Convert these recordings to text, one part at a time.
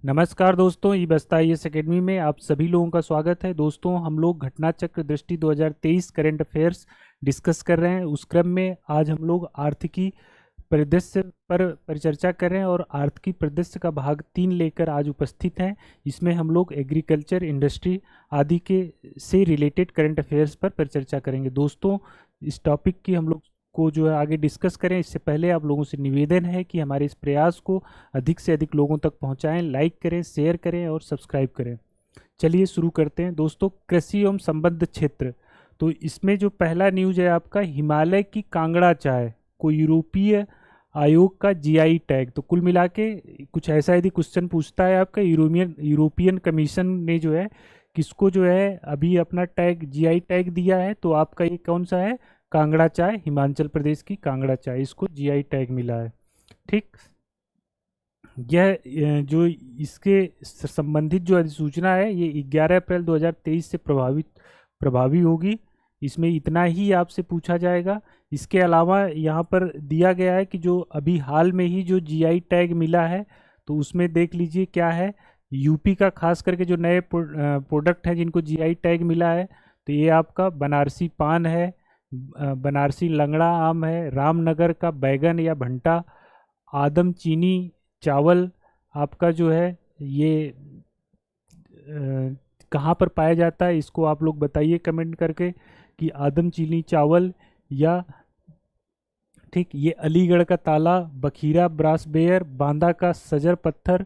नमस्कार दोस्तों, ई बस्ता IAS एकेडमी में आप सभी लोगों का स्वागत है। दोस्तों, हम लोग घटना चक्र दृष्टि 2023 करंट अफेयर्स डिस्कस कर रहे हैं। उस क्रम में आज हम लोग आर्थिकी परिदृश्य पर परिचर्चा कर रहे हैं और आर्थिकी परिदृश्य का भाग 3 लेकर आज उपस्थित हैं। इसमें हम लोग एग्रीकल्चर, इंडस्ट्री आदि के से रिलेटेड करंट अफेयर्स पर परिचर्चा करेंगे। दोस्तों, इस टॉपिक की हम लोग को जो है आगे डिस्कस करें, इससे पहले आप लोगों से निवेदन है कि हमारे इस प्रयास को अधिक से अधिक लोगों तक पहुंचाएं, लाइक करें, शेयर करें और सब्सक्राइब करें। चलिए शुरू करते हैं। दोस्तों, कृषि एवं संबद्ध क्षेत्र, तो इसमें जो पहला न्यूज है आपका, हिमालय की कांगड़ा चाय को यूरोपीय आयोग का GI टैग। तो कुल मिला के कुछ ऐसा यदि क्वेश्चन पूछता है आपका, यूरोपियन कमीशन ने जो है किसको जो है अभी अपना टैग GI टैग दिया है, तो आपका ये कौन सा है? कांगड़ा चाय, हिमाचल प्रदेश की कांगड़ा चाय, इसको GI टैग मिला है। ठीक, यह जो इसके संबंधित जो अधिसूचना है ये 11 अप्रैल 2023 से प्रभावी होगी। इसमें इतना ही आपसे पूछा जाएगा। इसके अलावा यहाँ पर दिया गया है कि जो अभी हाल में ही जो GI टैग मिला है, तो उसमें देख लीजिए क्या है। यूपी का खास करके जो नए प्रोडक्ट हैं जिनको GI टैग मिला है, तो ये आपका बनारसी पान है, बनारसी लंगड़ा आम है, रामनगर का बैगन या भंटा, आदम चीनी चावल आपका जो है ये कहाँ पर पाया जाता है, इसको आप लोग बताइए कमेंट करके कि आदम चीनी चावल या ठीक ये अलीगढ़ का ताला, बखीरा ब्रास बेयर, बांदा का सजर पत्थर,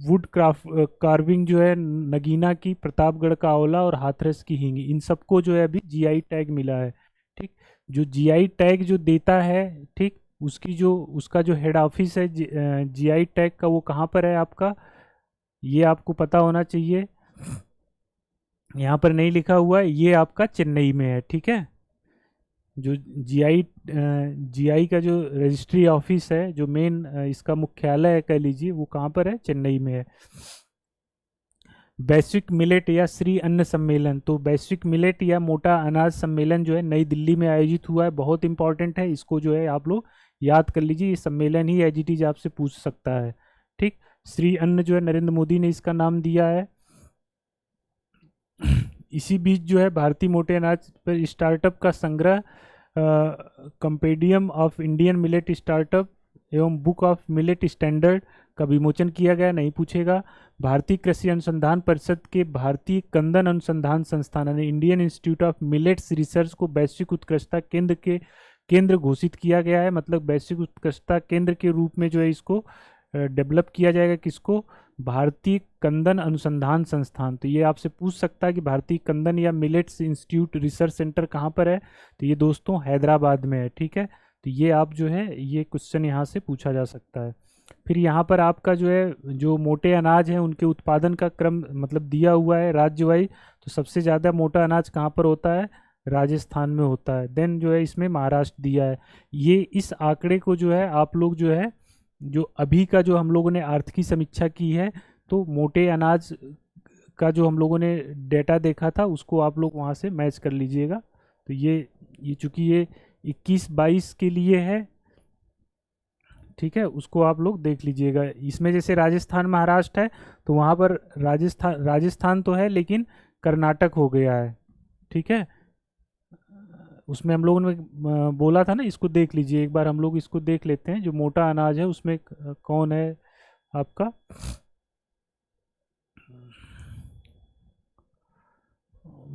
वुड क्राफ्ट कार्विंग जो है नगीना की, प्रतापगढ़ का आंवला और हाथरस की हींग, इन सबको जो है अभी GI टैग मिला है। ठीक, जो GI टैग जो देता है, ठीक, उसकी जो उसका जो हेड ऑफिस है GI टैग का, वो कहाँ पर है आपका, ये आपको पता होना चाहिए। यहाँ पर नहीं लिखा हुआ है, ये आपका चेन्नई में है। ठीक है, जो GI का जो रजिस्ट्री ऑफिस है, जो मेन इसका मुख्यालय है कह लीजिए, वो कहाँ पर है? चेन्नई में है। वैश्विक मिलेट या श्री अन्न सम्मेलन, तो वैश्विक मिलेट या मोटा अनाज सम्मेलन जो है नई दिल्ली में आयोजित हुआ है, बहुत इंपॉर्टेंट है। इसको जो है आप लोग याद कर लीजिए, ये सम्मेलन ही एज इट इज आपसे पूछ सकता है। ठीक, श्री अन्न जो है नरेंद्र मोदी ने इसका नाम दिया है। इसी बीच जो है भारतीय मोटे अनाज पर स्टार्टअप का संग्रह, compendium of Indian millet startup एवं बुक ऑफ मिलेट स्टैंडर्ड का विमोचन किया गया, नहीं पूछेगा। भारतीय कृषि अनुसंधान परिषद के भारतीय कंदन अनुसंधान संस्थान यानी Indian institute of millets research को वैश्विक उत्कृष्टता केंद्र घोषित किया गया है। मतलब वैश्विक उत्कृष्टता केंद्र के रूप में जो है इसको डेवलप किया जाएगा। किसको? भारतीय कंदन अनुसंधान संस्थान। तो ये आपसे पूछ सकता है कि भारतीय कंदन या मिलेट्स इंस्टीट्यूट रिसर्च सेंटर कहाँ पर है, तो ये दोस्तों हैदराबाद में है। ठीक है, तो ये आप जो है ये क्वेश्चन यहाँ से पूछा जा सकता है। फिर यहाँ पर आपका जो है जो मोटे अनाज हैं उनके उत्पादन का क्रम मतलब दिया हुआ है राज्य वाइज। तो सबसे ज़्यादा मोटा अनाज कहाँ पर होता है? राजस्थान में होता है। देन जो है इसमें महाराष्ट्र दिया है। ये इस आंकड़े को जो है आप लोग जो है जो अभी का जो हम लोगों ने आर्थिकी समीक्षा की है, तो मोटे अनाज का जो हम लोगों ने डेटा देखा था उसको आप लोग वहाँ से मैच कर लीजिएगा। तो ये चूंकि ये 21-22 के लिए है, ठीक है, उसको आप लोग देख लीजिएगा। इसमें जैसे राजस्थान महाराष्ट्र है, तो वहाँ पर राजस्थान तो है लेकिन कर्नाटक हो गया है। ठीक है, उसमें हम लोगों ने बोला था ना, इसको देख लीजिए एक बार, हम लोग इसको देख लेते हैं। जो मोटा अनाज है उसमें कौन है आपका?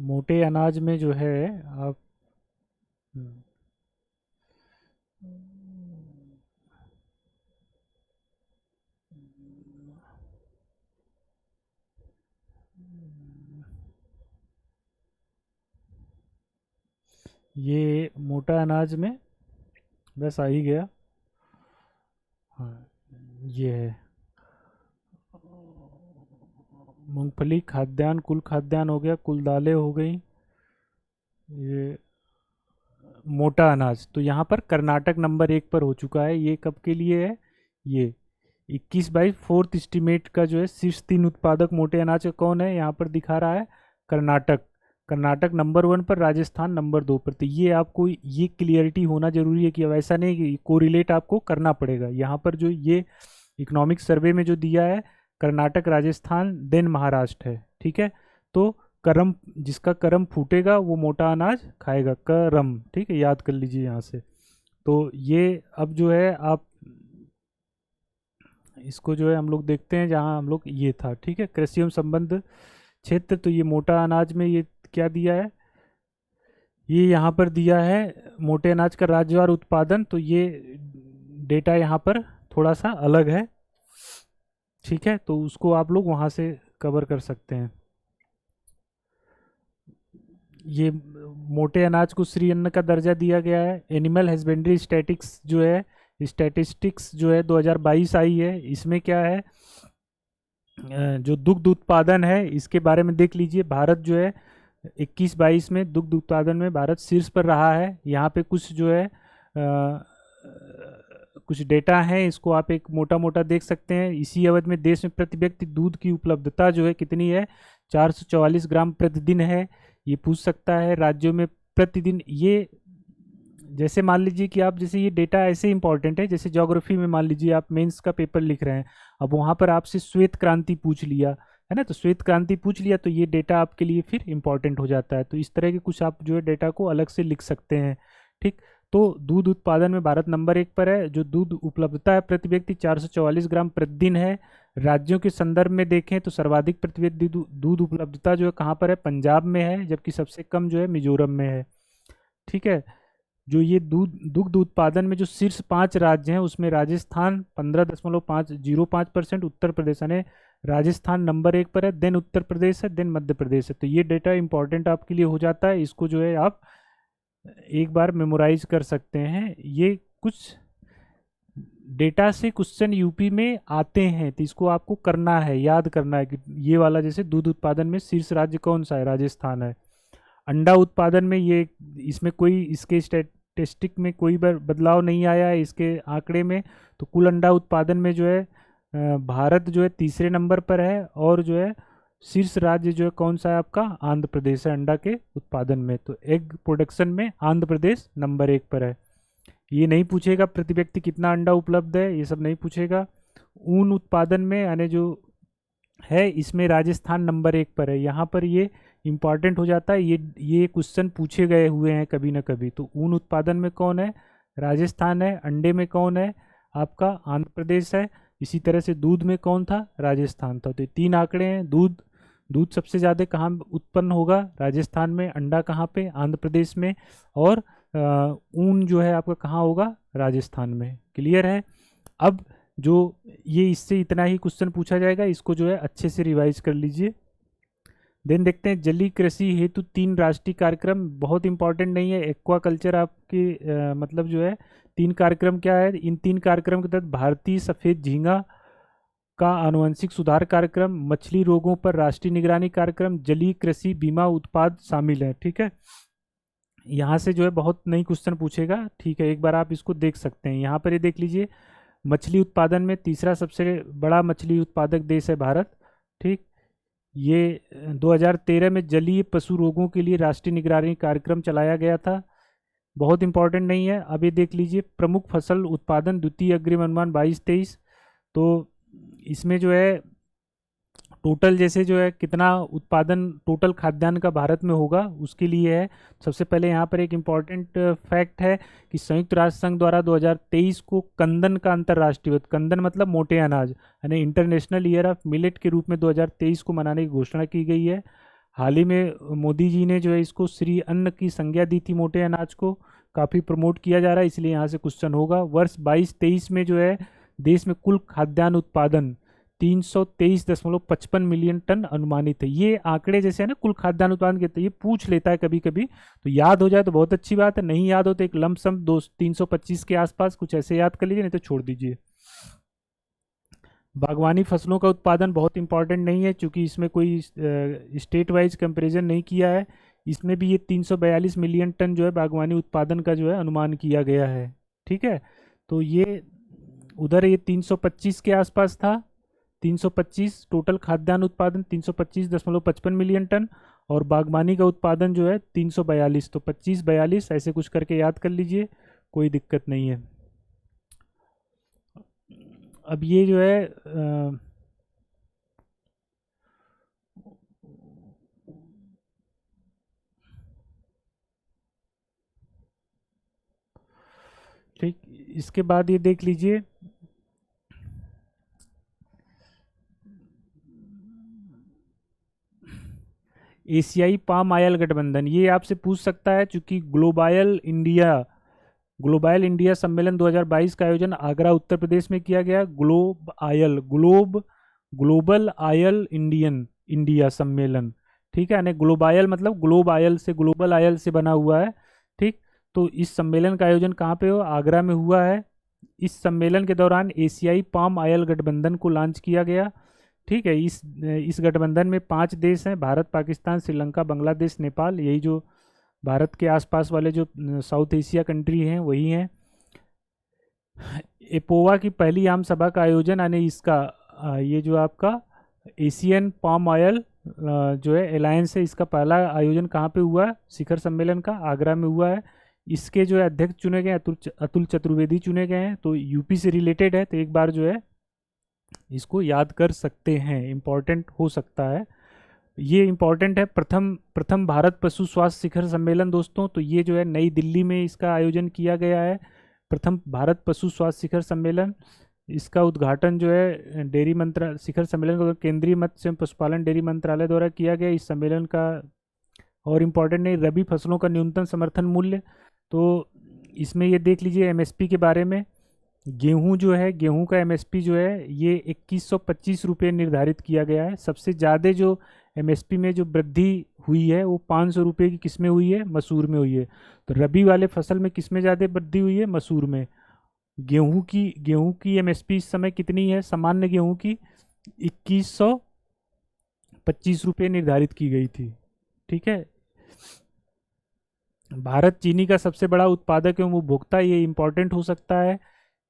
मोटे अनाज में जो है आप ये मोटा अनाज में बस आ ही गया। हाँ, ये है मूंगफली, खाद्यान्न, कुल खाद्यान्न हो गया, कुल दालें हो गई, ये मोटा अनाज। तो यहाँ पर कर्नाटक नंबर 1 पर हो चुका है। ये कब के लिए है? ये 21/4 एस्टीमेट का जो है शीर्ष 3 उत्पादक मोटे अनाज का कौन है? यहाँ पर दिखा रहा है कर्नाटक। कर्नाटक नंबर 1 पर, राजस्थान नंबर 2 पर। तो ये आपको ये क्लियरिटी होना जरूरी है कि अब ऐसा नहीं कि कोरिलेट आपको करना पड़ेगा। यहाँ पर जो ये इकोनॉमिक सर्वे में जो दिया है, कर्नाटक, राजस्थान, देन महाराष्ट्र है। ठीक है, तो करम, जिसका करम फूटेगा वो मोटा अनाज खाएगा, करम। ठीक है, याद कर लीजिए यहाँ से। तो ये अब जो है आप इसको जो है हम लोग देखते हैं जहाँ हम लोग ये था। ठीक है, कृषि एवं संबंध क्षेत्र, तो ये मोटा अनाज में ये क्या दिया है, ये यहाँ पर दिया है मोटे अनाज का राज्यवार उत्पादन। तो ये डेटा यहाँ पर थोड़ा सा अलग है। ठीक है, तो उसको आप लोग वहाँ से कवर कर सकते हैं। ये मोटे अनाज को श्री अन्न का दर्जा दिया गया है। एनिमल हस्बेंड्री स्टैटिक्स जो है, स्टैटिस्टिक्स जो है 2022 आई है, इसमें क्या है, जो दुग्ध उत्पादन है इसके बारे में देख लीजिए। भारत जो है 21-22 में दुग्ध उत्पादन में भारत शीर्ष पर रहा है। यहाँ पे कुछ जो है कुछ डेटा है, इसको आप एक मोटा मोटा देख सकते हैं। इसी अवधि में देश में प्रति व्यक्ति दूध की उपलब्धता जो है कितनी है, 444 ग्राम प्रतिदिन है। ये पूछ सकता है राज्यों में प्रतिदिन। ये जैसे मान लीजिए कि आप, जैसे ये डेटा ऐसे इंपॉर्टेंट है, जैसे ज्योग्राफी में मान लीजिए आप मेंस का पेपर लिख रहे हैं, अब वहाँ पर आपसे श्वेत क्रांति पूछ लिया है ना, तो श्वेत क्रांति पूछ लिया तो ये डेटा आपके लिए फिर इंपॉर्टेंट हो जाता है। तो इस तरह के कुछ आप जो है डेटा को अलग से लिख सकते हैं। ठीक, तो दूध उत्पादन में भारत नंबर 1 पर है। जो दूध उपलब्धता है प्रति व्यक्ति 444 ग्राम प्रतिदिन है। राज्यों के संदर्भ में देखें तो सर्वाधिक प्रति व्यक्ति दूध उपलब्धता जो है कहाँ पर है, पंजाब में है, जबकि सबसे कम जो है मिजोरम में है। ठीक है, जो ये दुग्ध उत्पादन में जो शीर्ष 5 राज्य हैं उसमें राजस्थान 15.505%, उत्तर प्रदेश, यानी राजस्थान नंबर 1 पर है, देन उत्तर प्रदेश है, देन मध्य प्रदेश है। तो ये डेटा इंपॉर्टेंट आपके लिए हो जाता है, इसको जो है आप एक बार मेमोराइज कर सकते हैं। ये कुछ डेटा से क्वेश्चन यूपी में आते हैं, तो इसको आपको करना है, याद करना है कि ये वाला, जैसे दूध उत्पादन में शीर्ष राज्य कौन सा है, राजस्थान है। अंडा उत्पादन में ये, इसमें कोई इसके स्टैटिस्टिक में कोई बदलाव नहीं आया है इसके आंकड़े में। तो कुल अंडा उत्पादन में जो है भारत जो है तीसरे नंबर पर है, और जो है शीर्ष राज्य जो है कौन सा है आपका, आंध्र प्रदेश है अंडा के उत्पादन में। तो एग प्रोडक्शन में आंध्र प्रदेश नंबर 1 पर है। ये नहीं पूछेगा प्रति व्यक्ति कितना अंडा उपलब्ध है, ये सब नहीं पूछेगा। ऊन उत्पादन में यानी जो है इसमें राजस्थान नंबर 1 पर है। यहाँ पर ये इम्पॉर्टेंट हो जाता है, ये क्वेश्चन पूछे गए हुए हैं कभी ना कभी। तो ऊन उत्पादन में कौन है, राजस्थान है। अंडे में कौन है, आपका आंध्र प्रदेश है। इसी तरह से दूध में कौन था, राजस्थान था। तो 3 आंकड़े हैं। दूध सबसे ज़्यादा कहाँ उत्पन्न होगा, राजस्थान में। अंडा कहाँ पे, आंध्र प्रदेश में। और ऊन जो है आपका कहाँ होगा, राजस्थान में। क्लियर है। अब जो ये, इससे इतना ही क्वेश्चन पूछा जाएगा, इसको जो है अच्छे से रिवाइज कर लीजिए। देन देखते हैं जलीय कृषि हेतु 3 राष्ट्रीय कार्यक्रम। बहुत इंपॉर्टेंट नहीं है, एक्वा कल्चर आपके मतलब जो है 3 कार्यक्रम क्या है, इन 3 कार्यक्रम के तहत भारतीय सफ़ेद झींगा का आनुवंशिक सुधार कार्यक्रम, मछली रोगों पर राष्ट्रीय निगरानी कार्यक्रम, जलीय कृषि बीमा उत्पाद शामिल है। ठीक है, यहाँ से जो है बहुत नई क्वेश्चन पूछेगा। ठीक है, एक बार आप इसको देख सकते हैं। यहाँ पर ये देख लीजिए, मछली उत्पादन में तीसरा सबसे बड़ा मछली उत्पादक देश है भारत। ठीक, ये 2013 में जलीय पशु रोगों के लिए राष्ट्रीय निगरानी कार्यक्रम चलाया गया था। बहुत इंपॉर्टेंट नहीं है। अब ये देख लीजिए, प्रमुख फसल उत्पादन द्वितीय अग्रिम अनुमान 22-23। तो इसमें जो है टोटल, जैसे जो है कितना उत्पादन टोटल खाद्यान्न का भारत में होगा उसके लिए है। सबसे पहले यहाँ पर एक इम्पॉर्टेंट फैक्ट है कि संयुक्त राष्ट्र संघ द्वारा 2023 को कंदन का अंतर्राष्ट्रीय, कंदन मतलब मोटे अनाज, यानी इंटरनेशनल ईयर ऑफ मिलेट के रूप में 2023 को मनाने की घोषणा की गई है। हाल ही में मोदी जी ने जो है इसको श्री अन्न की संज्ञा दी थी। मोटे अनाज को काफ़ी प्रमोट किया जा रहा है, इसलिए यहाँ से क्वेश्चन होगा। वर्ष 22-23 में जो है देश में कुल खाद्यान्न उत्पादन 323.55 मिलियन टन अनुमानित है। ये आंकड़े जैसे है ना, कुल खाद्यान्न उत्पादन के, तो ये पूछ लेता है कभी कभी, तो याद हो जाए तो बहुत अच्छी बात है। नहीं याद हो तो एक लमसम 325 के आसपास कुछ ऐसे याद कर लीजिए, नहीं तो छोड़ दीजिए। बागवानी फसलों का उत्पादन बहुत इंपॉर्टेंट नहीं है, क्योंकि इसमें कोई स्टेट वाइज कंपेरिजन नहीं किया है। इसमें भी ये 342 मिलियन टन जो है बागवानी उत्पादन का जो है अनुमान किया गया है। ठीक है, तो ये उधर ये 325 के आसपास था। 325 टोटल खाद्यान्न उत्पादन 325.55 मिलियन टन, और बागवानी का उत्पादन जो है 342। तो 25-42 ऐसे कुछ करके याद कर लीजिए, कोई दिक्कत नहीं है। अब ये जो है इसके बाद ये देख लीजिए, एशियाई पाम आयल गठबंधन, ये आपसे पूछ सकता है चूंकि ग्लोबल इंडिया सम्मेलन 2022 का आयोजन आगरा उत्तर प्रदेश में किया गया। ग्लोबल आयल इंडिया सम्मेलन, ठीक है, यानी ग्लोबायल मतलब ग्लोब आयल से, ग्लोबल आयल से बना हुआ है। ठीक, तो इस सम्मेलन का आयोजन कहाँ पे हो, आगरा में हुआ है। इस सम्मेलन के दौरान एशियाई पाम आयल गठबंधन को लॉन्च किया गया। ठीक है, इस गठबंधन में 5 देश हैं, भारत, पाकिस्तान, श्रीलंका, बांग्लादेश, नेपाल, यही जो भारत के आसपास वाले जो साउथ एशिया कंट्री हैं वही हैं। एपोवा की पहली आम सभा का आयोजन, यानी इसका ये जो आपका एशियन पाम ऑयल जो है अलायंस है, इसका पहला आयोजन कहाँ पे हुआ है, शिखर सम्मेलन का आगरा में हुआ है। इसके जो है अध्यक्ष चुने गए अतुल चतुर्वेदी चुने गए हैं, तो यूपी से रिलेटेड है, तो एक बार जो है इसको याद कर सकते हैं, इम्पॉर्टेंट हो सकता है। ये इम्पॉर्टेंट है, प्रथम भारत पशु स्वास्थ्य शिखर सम्मेलन दोस्तों, तो ये जो है नई दिल्ली में इसका आयोजन किया गया है, प्रथम भारत पशु स्वास्थ्य शिखर सम्मेलन। इसका उद्घाटन जो है डेयरी मंत्रालय, शिखर सम्मेलन का केंद्रीय मत्स्य एवं पशुपालन डेयरी मंत्रालय द्वारा किया गया। इस सम्मेलन का और इम्पोर्टेंट नहीं, रबी फसलों का न्यूनतम समर्थन मूल्य, तो इसमें ये देख लीजिए एमएसपी के बारे में। गेहूं जो है, गेहूं का एमएसपी जो है ये 2125 रुपये निर्धारित किया गया है। सबसे ज़्यादा जो एमएसपी में जो वृद्धि हुई है वो 500 रुपये की किस में हुई है, मसूर में हुई है। तो रबी वाले फसल में किस में ज़्यादा वृद्धि हुई है, मसूर में। गेहूं की एमएसपी इस समय कितनी है, सामान्य गेहूं की 2125 रुपये निर्धारित की गई थी। ठीक है, भारत चीनी का सबसे बड़ा उत्पादक एवं उपभोक्ता, ये इंपॉर्टेंट हो सकता है,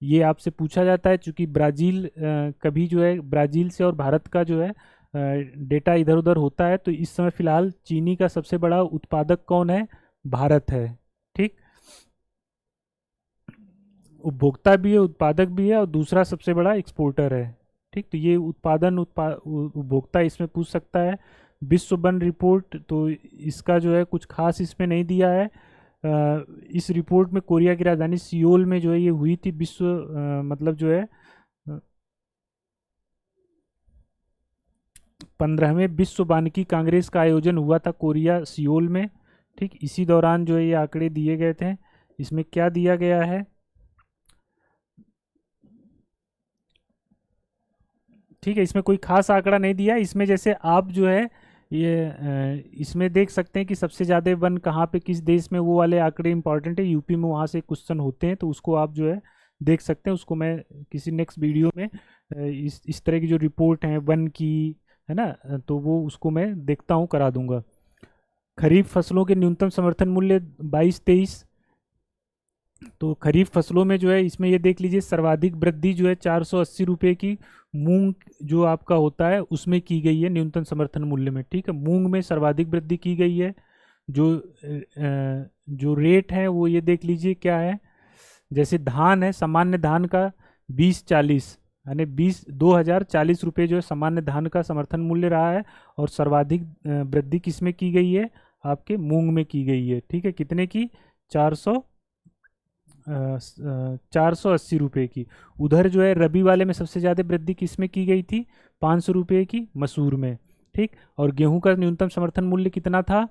ये आपसे पूछा जाता है चूंकि ब्राज़ील कभी जो है ब्राज़ील से और भारत का जो है डेटा इधर उधर होता है। तो इस समय फिलहाल चीनी का सबसे बड़ा उत्पादक कौन है, भारत है। ठीक, उपभोक्ता भी है, उत्पादक भी है, और दूसरा सबसे बड़ा एक्सपोर्टर है। ठीक, तो ये उपभोक्ता इसमें पूछ सकता है। विश्व वन रिपोर्ट, तो इसका जो है कुछ खास इसमें नहीं दिया है। इस रिपोर्ट में कोरिया की राजधानी सियोल में जो है ये हुई थी, मतलब जो है 15वें विश्व वानिकी कांग्रेस का आयोजन हुआ था कोरिया सियोल में। ठीक, इसी दौरान जो है ये आंकड़े दिए गए थे। इसमें क्या दिया गया है, ठीक है, इसमें कोई खास आंकड़ा नहीं दिया। इसमें जैसे आप जो है ये इसमें देख सकते हैं कि सबसे ज़्यादा वन कहाँ पे, किस देश में, वो वाले आंकड़े इंपॉर्टेंट है। यूपी में वहाँ से क्वेश्चन होते हैं, तो उसको आप जो है देख सकते हैं। उसको मैं किसी नेक्स्ट वीडियो में इस तरह की जो रिपोर्ट है वन की, है ना, तो वो उसको मैं देखता हूँ, करा दूंगा। खरीफ फसलों के न्यूनतम समर्थन मूल्य 22-23, तो खरीफ फसलों में जो है इसमें ये देख लीजिए सर्वाधिक वृद्धि जो है 480 रुपये की मूंग जो आपका होता है उसमें की गई है न्यूनतम समर्थन मूल्य में। ठीक है, मूंग में सर्वाधिक वृद्धि की गई है। जो रेट है वो ये देख लीजिए क्या है, जैसे धान है, सामान्य धान का 2040 यानी 2040 रुपये जो है सामान्य धान का समर्थन मूल्य रहा है, और सर्वाधिक वृद्धि किस में की गई है, आपके मूंग में की गई है। ठीक है, कितने की, 480 रुपये की। उधर जो है रबी वाले में सबसे ज़्यादा वृद्धि किस में की गई थी, 500 रुपये की, मसूर में। ठीक, और गेहूं का न्यूनतम समर्थन मूल्य कितना था,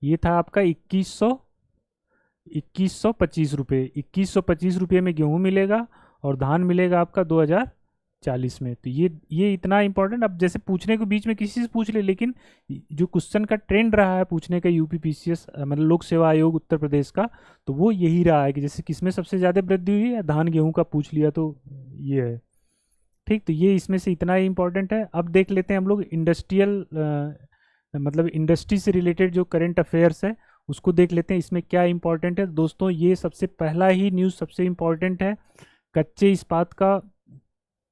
ये था आपका 2125 रुपये। 2125 रुपये में गेहूं मिलेगा और धान मिलेगा आपका 2040 में। तो ये इतना इंपॉर्टेंट, अब जैसे पूछने को बीच में किसी से पूछ ले, लेकिन जो क्वेश्चन का ट्रेंड रहा है पूछने का यूपीपीसीएस मतलब लोक सेवा आयोग उत्तर प्रदेश का, तो वो यही रहा है कि जैसे किसमें सबसे ज़्यादा वृद्धि हुई है, धान गेहूं का पूछ लिया तो ये है। ठीक, तो ये इसमें से इतना ही इंपॉर्टेंट है। अब देख लेते हैं हम लोग इंडस्ट्रियल मतलब इंडस्ट्री से रिलेटेड जो करंट अफेयर्स है उसको देख लेते हैं, इसमें क्या इंपॉर्टेंट है दोस्तों। ये सबसे पहला ही न्यूज़ सबसे इंपॉर्टेंट है, कच्चे इस्पात का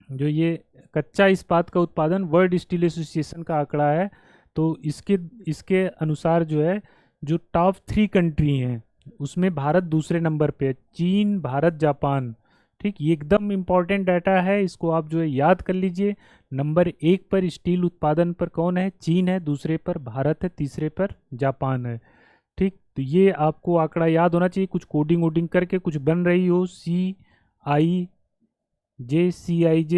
जो ये कच्चा इस्पात का उत्पादन वर्ल्ड स्टील एसोसिएशन का आंकड़ा है। तो इसके अनुसार जो है जो टॉप 3 कंट्री हैं उसमें भारत दूसरे नंबर पे है, चीन, भारत, जापान। ठीक, ये एकदम इम्पॉर्टेंट डाटा है, इसको आप जो है याद कर लीजिए। नंबर 1 पर स्टील उत्पादन पर कौन है, चीन है, दूसरे पर भारत है, तीसरे पर जापान है। ठीक, तो ये आपको आंकड़ा याद होना चाहिए, कुछ कोडिंग वोडिंग करके कुछ बन रही हो, CIJ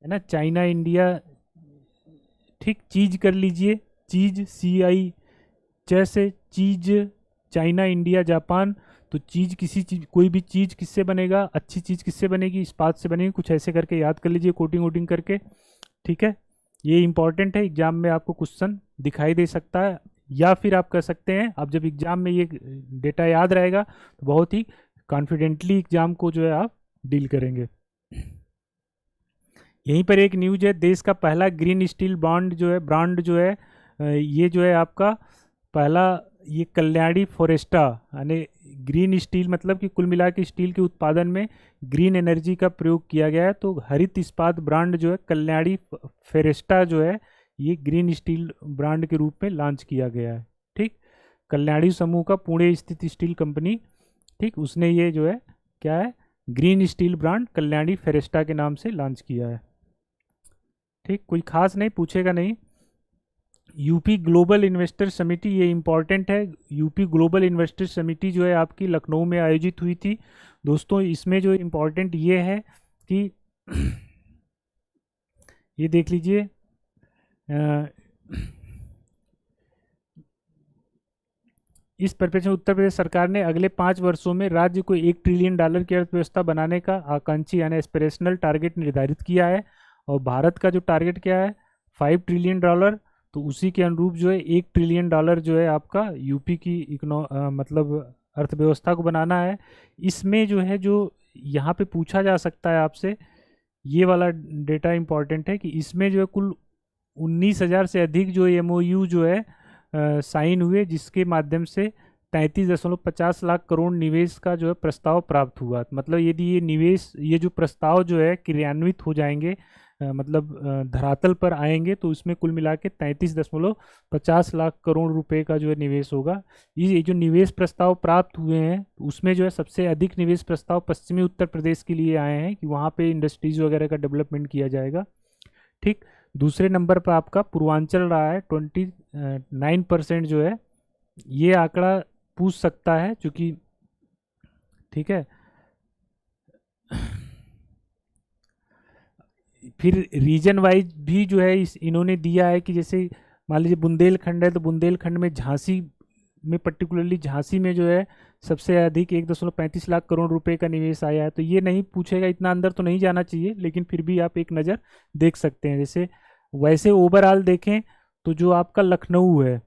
है ना, चाइना इंडिया, ठीक, चीज कर लीजिए, चीज CI जैसे चीज, चाइना इंडिया जापान। तो चीज, किसी चीज, कोई भी चीज किससे बनेगा, अच्छी चीज किससे बनेगी, इस्पात से बनेगी, कुछ ऐसे करके याद कर लीजिए कोडिंग वोडिंग करके। ठीक है, ये इंपॉर्टेंट है, एग्जाम में आपको क्वेश्चन दिखाई दे सकता है, या फिर आप कह सकते हैं आप जब एग्जाम में ये डेटा याद रहेगा तो बहुत ही कॉन्फिडेंटली एग्जाम को जो है आप डील करेंगे। यहीं पर एक न्यूज है, देश का पहला ग्रीन स्टील ब्रांड जो है ये जो है आपका पहला, ये कल्याणी फोरेस्टा, यानी ग्रीन स्टील मतलब कि कुल मिला के स्टील के उत्पादन में ग्रीन एनर्जी का प्रयोग किया गया है। तो हरित इस्पात ब्रांड जो है कल्याणी फोरेस्टा जो है, ये ग्रीन स्टील ब्रांड के रूप में लॉन्च किया गया है। ठीक, कल्याणी समूह का पुणे स्थित स्टील कंपनी, ठीक, उसने ये जो है क्या है, ग्रीन स्टील ब्रांड कल्याणी फोरेस्टा के नाम से लॉन्च किया है। ठीक, कोई खास नहीं, पूछेगा नहीं। यूपी ग्लोबल इन्वेस्टर समिति, ये इंपॉर्टेंट है, यूपी ग्लोबल इन्वेस्टर समिति जो है आपकी लखनऊ में आयोजित हुई थी दोस्तों। इसमें जो इम्पोर्टेंट ये है कि ये देख लीजिए, इस परिप्रेक्ष्य में उत्तर प्रदेश सरकार ने अगले 5 वर्षों में राज्य को $1 ट्रिलियन की अर्थव्यवस्था बनाने का आकांक्षी यानी एस्पिरेशनल टारगेट निर्धारित किया है। और भारत का जो टारगेट क्या है, $5 ट्रिलियन। तो उसी के अनुरूप जो है $1 ट्रिलियन जो है आपका यूपी की मतलब अर्थव्यवस्था को बनाना है। इसमें जो है, जो यहाँ पे पूछा जा सकता है आपसे, ये वाला डेटा इंपॉर्टेंट है कि इसमें जो है कुल 19,000 से अधिक जो MOU जो है साइन हुए, जिसके माध्यम से 33.50 लाख करोड़ निवेश का जो है प्रस्ताव प्राप्त हुआ। मतलब यदि ये निवेश, ये जो प्रस्ताव जो है क्रियान्वित हो जाएंगे, मतलब धरातल पर आएंगे, तो इसमें कुल मिला के 33.50 लाख करोड़ रुपए का जो है निवेश होगा। ये जो निवेश प्रस्ताव प्राप्त हुए हैं उसमें जो है सबसे अधिक निवेश प्रस्ताव पश्चिमी उत्तर प्रदेश के लिए आए हैं कि वहाँ पे इंडस्ट्रीज वगैरह का डेवलपमेंट किया जाएगा। ठीक, दूसरे नंबर पर आपका पूर्वांचल रहा है, 29% जो है, ये आंकड़ा पूछ सकता है चूँकि, ठीक है। फिर रीजन वाइज भी जो है इन्होंने दिया है कि जैसे मान लीजिए बुंदेलखंड है, तो बुंदेलखंड में झांसी में, पर्टिकुलरली झांसी में जो है सबसे अधिक 1.35 लाख करोड़ रुपए का निवेश आया है। तो ये नहीं पूछेगा, इतना अंदर तो नहीं जाना चाहिए, लेकिन फिर भी आप एक नज़र देख सकते हैं। जैसे वैसे ओवरऑल देखें तो जो आपका लखनऊ है,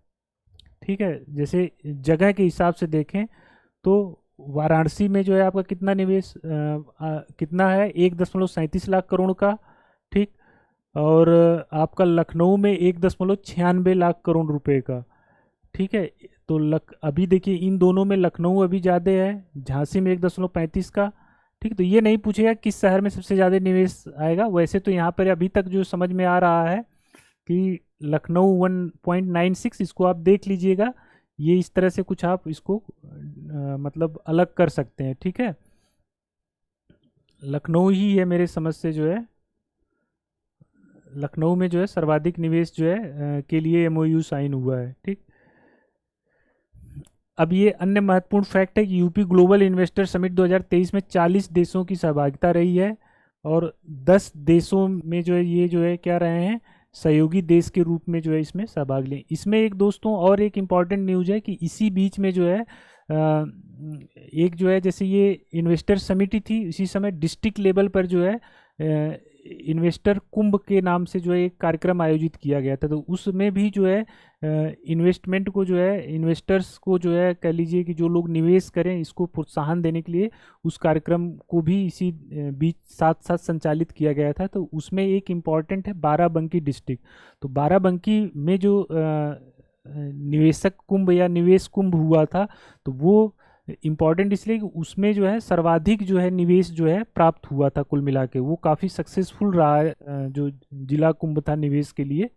ठीक है, जैसे जगह के हिसाब से देखें तो वाराणसी में जो है आपका कितना निवेश कितना है, 1.37 लाख करोड़ का। ठीक, और आपका लखनऊ में 1.96 लाख करोड़ रुपए का। ठीक है, तो अभी देखिए इन दोनों में लखनऊ अभी ज़्यादा है, झांसी में 1.35 का। ठीक, तो ये नहीं पूछेगा किस शहर में सबसे ज़्यादा निवेश आएगा। वैसे तो यहाँ पर अभी तक जो समझ में आ रहा है कि लखनऊ 1.96, इसको आप देख लीजिएगा, ये इस तरह से कुछ आप इसको मतलब अलग कर सकते हैं। ठीक है, लखनऊ ही है मेरे समझ से जो है, लखनऊ में जो है सर्वाधिक निवेश जो है के लिए MOU साइन हुआ है। ठीक, अब ये अन्य महत्वपूर्ण फैक्ट है कि यूपी ग्लोबल इन्वेस्टर समिट 2023 में 40 देशों की सहभागिता रही है और 10 देशों में जो है ये जो है क्या रहे हैं, सहयोगी देश के रूप में जो है इसमें सहभाग लें। इसमें एक दोस्तों और एक इम्पॉर्टेंट न्यूज़ है कि इसी बीच में जो है एक जो है, जैसे ये इन्वेस्टर समिति थी, इसी समय डिस्ट्रिक्ट लेवल पर जो है इन्वेस्टर कुंभ के नाम से जो है एक कार्यक्रम आयोजित किया गया था। तो उसमें भी जो है इन्वेस्टमेंट को जो है, इन्वेस्टर्स को जो है कह लीजिए कि जो लोग निवेश करें इसको प्रोत्साहन देने के लिए उस कार्यक्रम को भी इसी बीच साथ साथ संचालित किया गया था। तो उसमें एक इम्पॉर्टेंट है बाराबंकी डिस्ट्रिक्ट। तो बाराबंकी में जो निवेशक कुंभ या निवेश कुंभ हुआ था, तो वो इम्पॉर्टेंट इसलिए कि उसमें जो है सर्वाधिक जो है निवेश जो है प्राप्त हुआ था। कुल मिला के वो काफ़ी सक्सेसफुल रहा है जो जिला कुंभ था निवेश के लिए।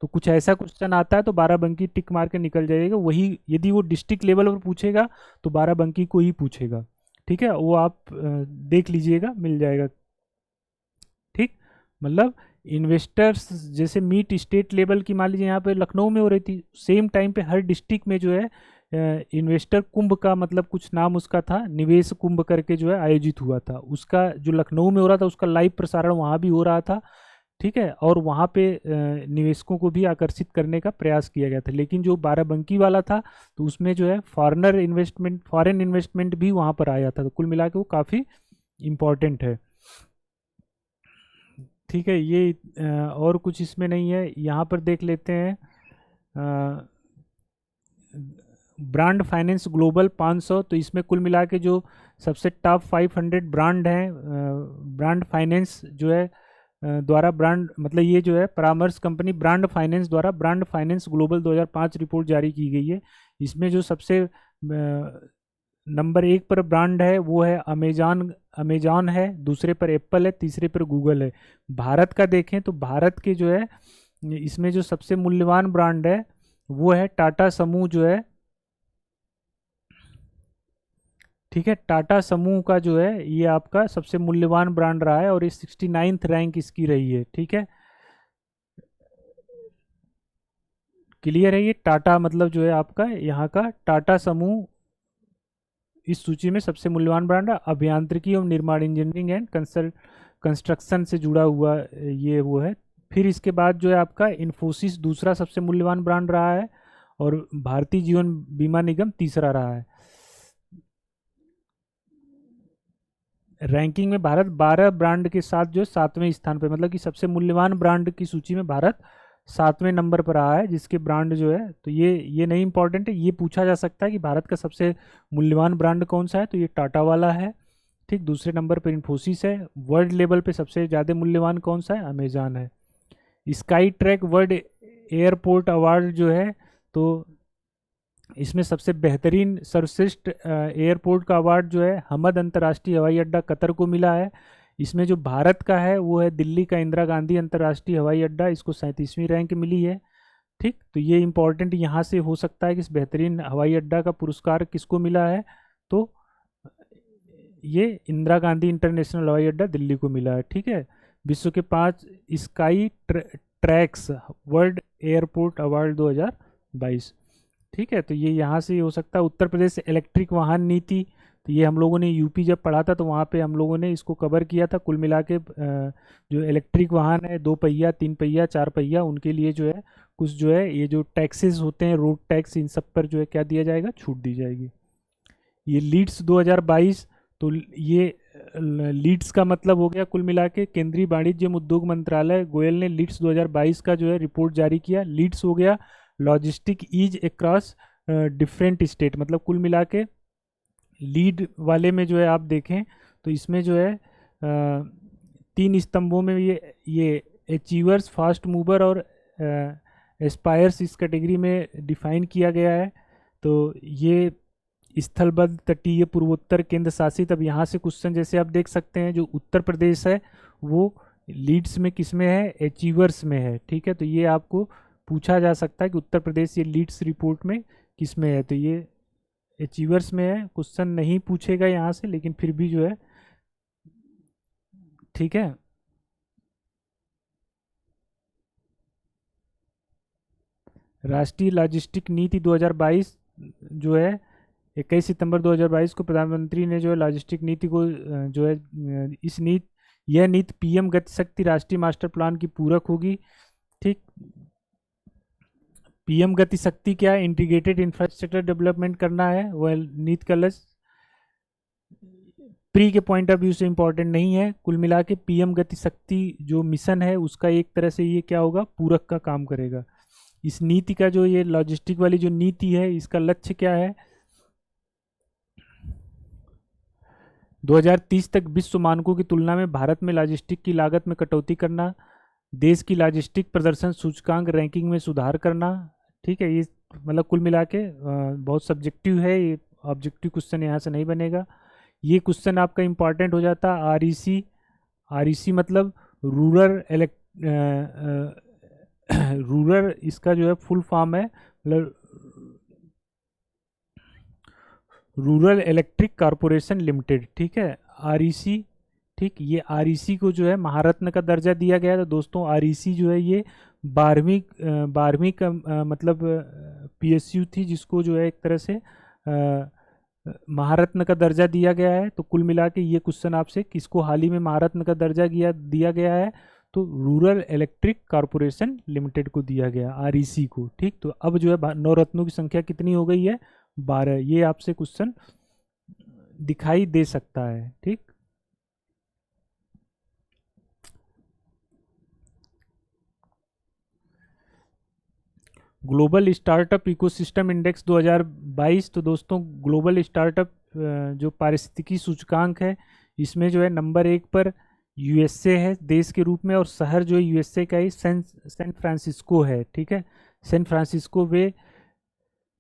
तो कुछ ऐसा क्वेश्चन आता है तो बाराबंकी टिक मार के निकल जाएगा। वही यदि वो डिस्ट्रिक्ट लेवल पर पूछेगा तो बाराबंकी को ही पूछेगा। ठीक है, वो आप देख लीजिएगा, मिल जाएगा। ठीक, मतलब इन्वेस्टर्स जैसे मीट स्टेट लेवल की मान लीजिए यहाँ पे लखनऊ में हो रही थी, सेम टाइम पे हर डिस्ट्रिक्ट में जो है इन्वेस्टर कुंभ का मतलब कुछ नाम उसका था, निवेश कुंभ करके जो है आयोजित हुआ था, उसका जो लखनऊ में हो रहा था उसका लाइव प्रसारण वहाँ भी हो रहा था। ठीक है, और वहाँ पे निवेशकों को भी आकर्षित करने का प्रयास किया गया था। लेकिन जो बाराबंकी वाला था तो उसमें जो है फॉरेन इन्वेस्टमेंट भी वहाँ पर आया था। तो कुल मिला के वो काफ़ी इम्पोर्टेंट है। ठीक है, ये और कुछ इसमें नहीं है। यहाँ पर देख लेते हैं ब्रांड फाइनेंस ग्लोबल 500। तो इसमें कुल मिला के जो सबसे टॉप 500 ब्रांड हैं, ब्रांड फाइनेंस जो है द्वारा, ब्रांड मतलब ये जो है परामर्श कंपनी ब्रांड फाइनेंस द्वारा ब्रांड फाइनेंस ग्लोबल 2005 रिपोर्ट जारी की गई है। इसमें जो सबसे नंबर 1 पर ब्रांड है वो है अमेजॉन। अमेजॉन है, दूसरे पर एप्पल है, तीसरे पर गूगल है। भारत का देखें तो भारत के जो है इसमें जो सबसे मूल्यवान ब्रांड है वो है टाटा समूह जो है। ठीक है, टाटा समूह का जो है ये आपका सबसे मूल्यवान ब्रांड रहा है और ये 69th रैंक इसकी रही है। ठीक है, क्लियर है। ये टाटा मतलब जो है आपका यहाँ का टाटा समूह इस सूची में सबसे मूल्यवान ब्रांड है। अभियांत्रिकी एवं निर्माण, इंजीनियरिंग एंड कंस्ट्रक्शन से जुड़ा हुआ ये वो है। फिर इसके बाद जो है आपका इन्फोसिस दूसरा सबसे मूल्यवान ब्रांड रहा है और भारतीय जीवन बीमा निगम तीसरा रहा है। रैंकिंग में भारत 12 ब्रांड के साथ जो है 7वें स्थान पर, मतलब कि सबसे मूल्यवान ब्रांड की सूची में भारत 7वें नंबर पर रहा है, जिसके ब्रांड जो है तो ये नहीं इंपॉर्टेंट है। ये पूछा जा सकता है कि भारत का सबसे मूल्यवान ब्रांड कौन सा है, तो ये टाटा वाला है। ठीक, दूसरे नंबर पर इन्फोसिस है। वर्ल्ड लेवल पे सबसे ज़्यादा मूल्यवान कौन सा है, अमेजॉन है। Sky track world airport award जो है तो इसमें सबसे बेहतरीन सर्वश्रेष्ठ एयरपोर्ट का अवार्ड जो है हमद अंतर्राष्ट्रीय हवाई अड्डा कतर को मिला है। इसमें जो भारत का है वो है दिल्ली का इंदिरा गांधी अंतर्राष्ट्रीय हवाई अड्डा, इसको 37वीं रैंक मिली है। ठीक, तो ये इंपॉर्टेंट यहाँ से हो सकता है कि इस बेहतरीन हवाई अड्डा का पुरस्कार किसको मिला है, तो ये इंदिरा गांधी इंटरनेशनल हवाई अड्डा दिल्ली को मिला है। ठीक है, विश्व के 5 sky tracks world airport award 2022। ठीक है, तो ये यहाँ से हो सकता है। उत्तर प्रदेश इलेक्ट्रिक वाहन नीति, तो ये हम लोगों ने यूपी जब पढ़ा था तो वहाँ पे हम लोगों ने इसको कवर किया था। कुल मिला के जो इलेक्ट्रिक वाहन है 2 पहिया 3 पहिया 4 पहिया उनके लिए जो है कुछ जो है ये जो टैक्सेस होते हैं रोड टैक्स, इन सब पर जो है क्या दिया जाएगा, छूट दी जाएगी। ये लीड्स 2022, तो ये लीड्स का मतलब हो गया कुल मिला के केंद्रीय वाणिज्य एवं उद्योग मंत्रालय गोयल ने लीड्स 2022 का जो है रिपोर्ट जारी किया। लीड्स हो गया logistic is across different state, मतलब कुल मिला के लीड वाले में जो है आप देखें तो इसमें जो है 3 स्तंभों में ये अचीवर्स, फास्ट मूवर और एस्पायर्स इस कैटेगरी में डिफाइन किया गया है। तो ये स्थलबद्ध तटीय पूर्वोत्तर केंद्र शासित, अब यहाँ से क्वेश्चन जैसे आप देख सकते हैं जो उत्तर प्रदेश है वो लीड्स में किस में है, अचीवर्स में है। ठीक है, तो ये आपको पूछा जा सकता है कि उत्तर प्रदेश ये लीड्स रिपोर्ट में किस में है, तो ये अचीवर्स में है। क्वेश्चन नहीं पूछेगा यहाँ से लेकिन फिर भी जो है ठीक है। राष्ट्रीय लॉजिस्टिक नीति 2022 जो है 21 सितंबर 2022 को प्रधानमंत्री ने जो है लॉजिस्टिक नीति को जो है यह नीति पीएम गति शक्ति राष्ट्रीय मास्टर प्लान की पूरक होगी। ठीक, पीएम गति शक्ति क्या है, इंटीग्रेटेड इंफ्रास्ट्रक्चर डेवलपमेंट करना है, वह नीति का लक्ष्य प्री के पॉइंट ऑफ व्यू से इंपॉर्टेंट नहीं है। कुल मिला के पीएम गति शक्ति जो मिशन है उसका एक तरह से ये क्या होगा, पूरक का काम करेगा। इस नीति का जो ये लॉजिस्टिक वाली जो नीति है इसका लक्ष्य क्या है, 2030 तक विश्व मानकों की तुलना में भारत में लॉजिस्टिक की लागत में कटौती करना, देश की लॉजिस्टिक प्रदर्शन सूचकांक रैंकिंग में सुधार करना। ठीक है, ये मतलब कुल मिला के बहुत सब्जेक्टिव है, ये ऑब्जेक्टिव क्वेश्चन यहाँ से नहीं बनेगा। ये क्वेश्चन आपका इंपॉर्टेंट हो जाता है आरईसी। आरईसी मतलब रूरल इसका जो है फुल फॉर्म है, मतलब रूरल इलेक्ट्रिक कॉरपोरेशन लिमिटेड। ठीक है, आरईसी ठीक, ये आरईसी को जो है महारत्न का दर्जा दिया गया था दोस्तों। आरईसी जो है ये 12वीं का मतलब पीएसयू थी, जिसको जो है एक तरह से महारत्न का दर्जा दिया गया है। तो कुल मिला के ये क्वेश्चन आपसे, किसको हाल ही में महारत्न का दर्जा दिया गया है, तो रूरल इलेक्ट्रिक कॉरपोरेशन लिमिटेड को दिया गया, आरईसी को। ठीक, तो अब जो है नवरत्नों की संख्या कितनी हो गई है, 12। ये आपसे क्वेश्चन दिखाई दे सकता है। ठीक, ग्लोबल स्टार्टअप इकोसिस्टम इंडेक्स 2022। तो दोस्तों ग्लोबल स्टार्टअप जो पारिस्थितिकी सूचकांक है, इसमें जो है नंबर 1 पर यूएसए है देश के रूप में, और शहर जो है यूएसए का ही सैन फ्रांसिस्को है। ठीक है, सैन फ्रांसिस्को वे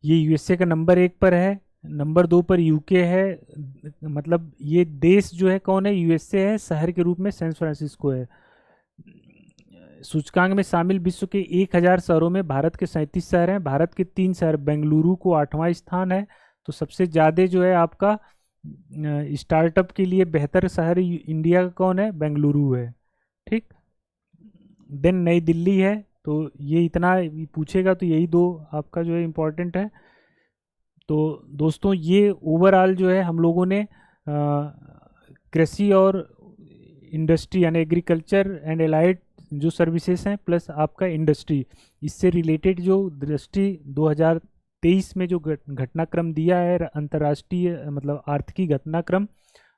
ये यूएसए का नंबर 1 पर है। नंबर 2 पर यूके है, मतलब ये देश जो है कौन है, यूएसए है, शहर के रूप में सैन फ्रांसिस्को है। सूचकांक में शामिल विश्व के 1000 शहरों में भारत के 37 शहर हैं। भारत के 3 शहर, बेंगलुरु को 8वां स्थान है। तो सबसे ज़्यादा जो है आपका स्टार्टअप के लिए बेहतर शहर इंडिया का कौन है, बेंगलुरु है। ठीक, देन नई दिल्ली है। तो ये इतना पूछेगा तो यही दो आपका जो है इम्पोर्टेंट है। तो दोस्तों ये ओवरऑल जो है हम लोगों ने कृषि और इंडस्ट्री यानी एग्रीकल्चर एंड एलाइड जो सर्विसेज हैं प्लस आपका इंडस्ट्री, इससे रिलेटेड जो दृष्टि 2023 में जो घटनाक्रम दिया है अंतर्राष्ट्रीय मतलब आर्थिकी घटनाक्रम,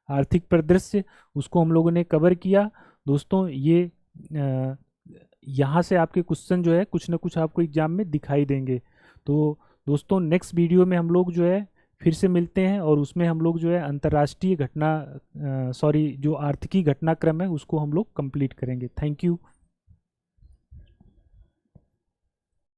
आर्थिक परिदृश्य, उसको हम लोगों ने कवर किया। दोस्तों ये यहाँ से आपके क्वेश्चन जो है कुछ ना कुछ आपको एग्जाम में दिखाई देंगे। तो दोस्तों नेक्स्ट वीडियो में हम लोग जो है फिर से मिलते हैं, और उसमें हम लोग जो है अंतर्राष्ट्रीय जो आर्थिकी घटनाक्रम है उसको हम लोग कंप्लीट करेंगे। Thank you.